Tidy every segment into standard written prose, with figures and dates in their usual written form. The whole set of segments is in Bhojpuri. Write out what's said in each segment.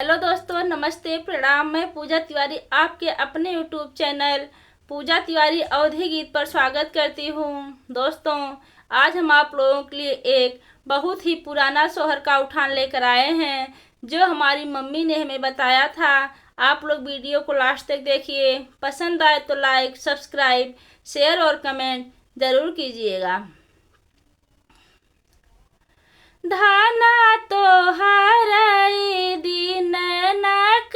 हेलो दोस्तों, नमस्ते, प्रणाम। मैं पूजा तिवारी आपके अपने यूट्यूब चैनल पूजा तिवारी अवधी गीत पर स्वागत करती हूँ। दोस्तों, आज हम आप लोगों के लिए एक बहुत ही पुराना सोहर का उठान लेकर आए हैं जो हमारी मम्मी ने हमें बताया था। आप लोग वीडियो को लास्ट तक देखिए। पसंद आए तो लाइक, सब्सक्राइब, शेयर और कमेंट ज़रूर कीजिएगा। धाना तोहार दिन नक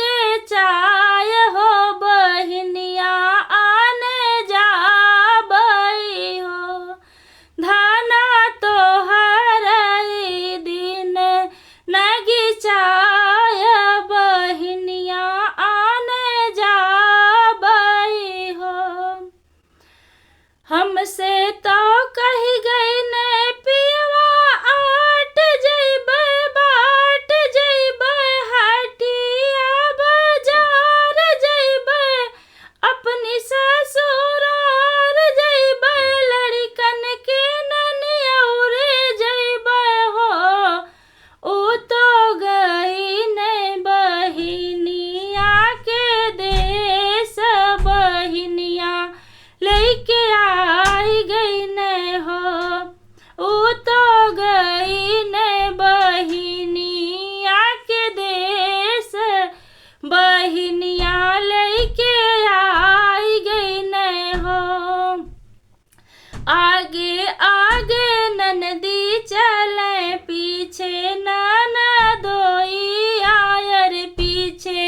चाय हो बहिनिया आने जाबई हो। धाना तोहार दिन नगी चाय बहिनिया आने जाबई हो। हमसे तो कही गई ने पियवा आट जइबै बाट जइबै हटिया बाजार जइबै अपनी ससुरार जइबै लड़कन के ननियौरे जइबै हो। ऊ तो गई ने बहिनिया के देश बहिनिया लेके आई गई ने हो। ऊ तो गई ने बहिनिया के देश बहिनिया लेके आई गई ने हो। आगे आगे ननदी चले पीछे ननदोई आयर पीछे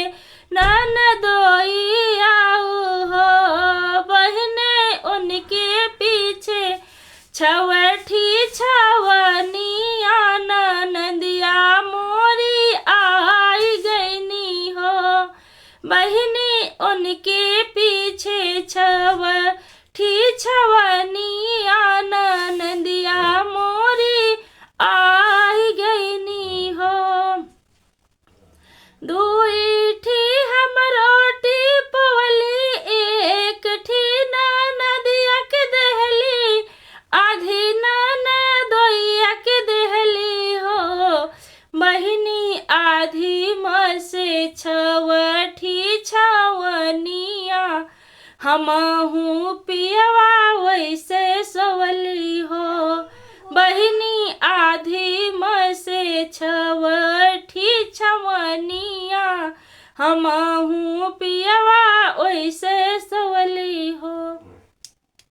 ननदोई आऊ हो। बहने उनके पीछे छवठी छवनिया ननदिया मोरी आई गईनी हो। बहने उनके पीछे छवठी छवनिया ननदिया मोरी आई गईनी हो। दुई ठी हम रोटी पवली एक ठी ननदिया के देहली आधी ननदोइया के देहली हो। बहिनी आधी मसे छवठी छवनिया हमहू पियवा वैसे सवली हो। बहिनी आधी मसे छवठी छवनिया हमहू पियवा वैसे सवली हो।